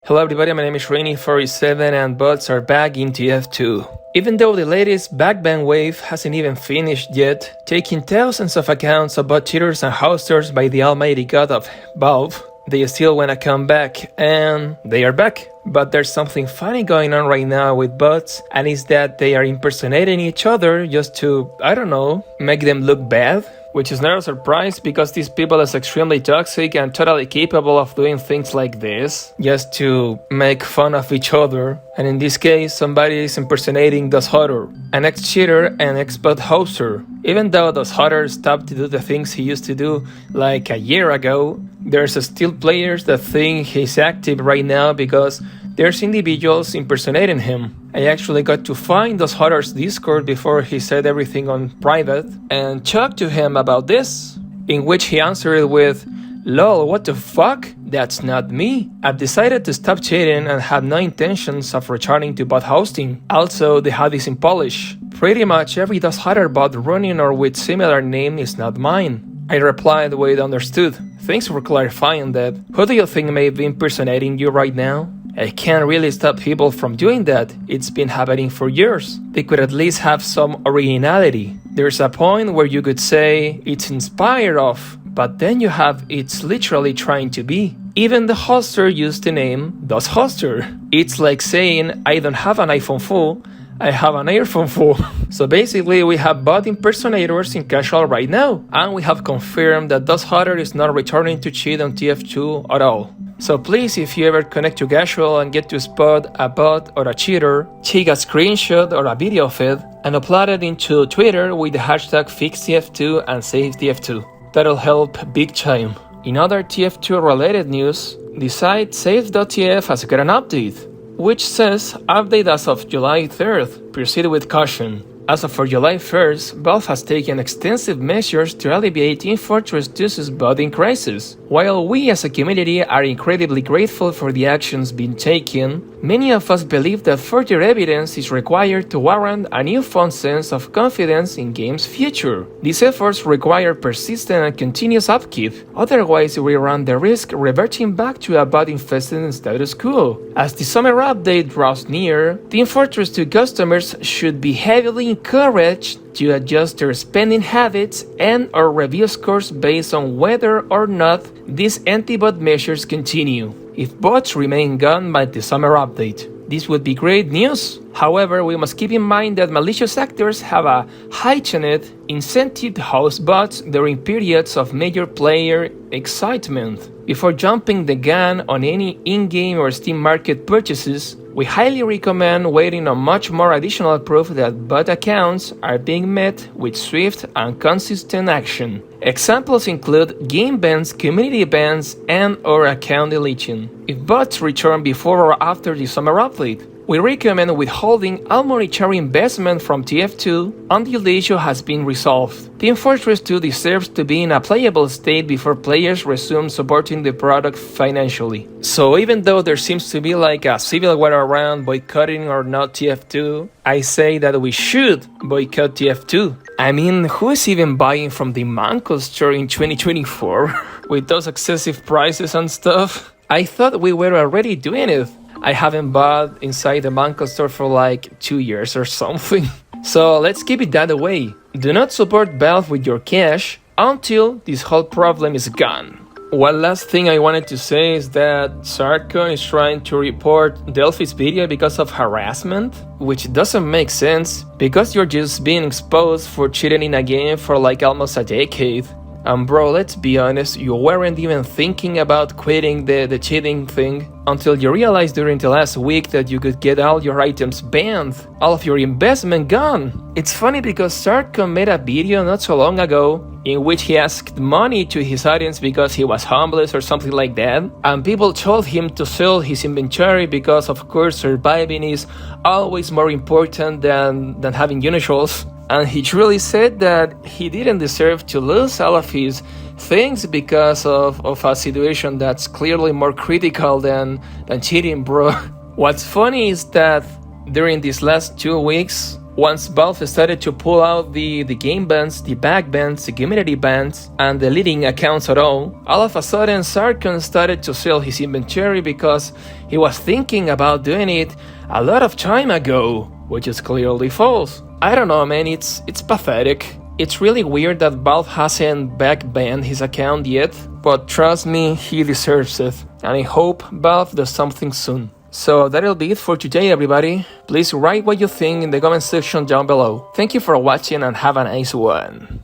Hello everybody, my name is Rainy47 and bots are back in TF2. Even though the latest backban wave hasn't even finished yet, taking thousands of accounts of bot cheaters and hosters by the almighty god of Valve, they still wanna come back, and they are back. But there's something funny going on right now with bots, and it's that they are impersonating each other just to, I don't know, make them look bad. Which is not a surprise because these people are extremely toxic and totally capable of doing things like this just to make fun of each other. And in this case, somebody is impersonating Hter, an ex-cheater and ex-bot hoster. Even though Hter stopped to do the things he used to do like a year ago, there's still players that think he's active right now because there's individuals impersonating him. I actually got to find Hter's Discord before he said everything on private and talked to him about this, in which he answered with, "Lol, what the fuck? That's not me. I've decided to stop cheating and have no intentions of returning to bot hosting. Also, the HUD is in Polish. Pretty much every Hter bot running or with similar name is not mine." I replied with understood. Thanks for clarifying that. Who do you think may be impersonating you right now? I can't really stop people from doing that. It's been happening for years. They could at least have some originality. There's a point where you could say it's inspired of, but then you have it's literally trying to be. Even the hoster used the name Hoster. It's like saying I don't have an iPhone full, I have an earphone full. So basically we have bot impersonators in casual right now, and we have confirmed that Hter is not returning to cheat on TF2 at all. So please, if you ever connect to casual and get to spot a bot or a cheater, take a screenshot or a video of it and upload it into Twitter with the hashtag FixTF2 and save TF2. That'll help big time. In other TF2 related news, the site save.tf has got an update, which says update as of July 3rd, proceed with caution. As of for July 1st, Valve has taken extensive measures to alleviate Team Fortress 2's botting crisis. While we as a community are incredibly grateful for the actions being taken, many of us believe that further evidence is required to warrant a newfound sense of confidence in game's future. These efforts require persistent and continuous upkeep, otherwise we run the risk reverting back to a bot-infested status quo. As the summer update draws near, Team Fortress 2 customers should be heavily encouraged to adjust their spending habits and or review scores based on whether or not these anti-bot measures continue. If bots remain gone by the summer update, this would be great news. However, we must keep in mind that malicious actors have a heightened incentive to host bots during periods of major player excitement. Before jumping the gun on any in-game or Steam market purchases, we highly recommend waiting on much more additional proof that bot accounts are being met with swift and consistent action. Examples include game bans, community bans, and or account deletion. If bots return before or after the summer update, we recommend withholding all monetary investment from TF2 until the issue has been resolved. Team Fortress 2 deserves to be in a playable state before players resume supporting the product financially. So even though there seems to be like a civil war around boycotting or not TF2, I say that we should boycott TF2. I mean, who is even buying from the Manco store in 2024 with those excessive prices and stuff? I thought we were already doing it. I haven't bought inside the Manco store for like 2 years or something. So let's keep it that way. Do not support Valve with your cash until this whole problem is gone. One last thing I wanted to say is that Sarkon is trying to report Delphi's video because of harassment, which doesn't make sense because you're just being exposed for cheating in a game for like almost a decade. And bro, let's be honest, you weren't even thinking about quitting the cheating thing until you realized during the last week that you could get all your items banned, all of your investment gone. It's funny because Sarkon made a video not so long ago in which he asked money to his audience because he was homeless or something like that, and people told him to sell his inventory because of course surviving is always more important than having usuals. And he truly said that he didn't deserve to lose all of his things because of a situation that's clearly more critical than cheating, bro. What's funny is that during these last 2 weeks, Once Valve started to pull out the game bans, the back bans, the community bans, and deleting accounts at all of a sudden Sarkon started to sell his inventory because he was thinking about doing it a lot of time ago, which is clearly false. I don't know, man, it's pathetic. It's really weird that Valve hasn't back-banned his account yet, but trust me, he deserves it, and I hope Valve does something soon. So that'll be it for today, everybody. Please write what you think in the comment section down below. Thank you for watching and have a nice one.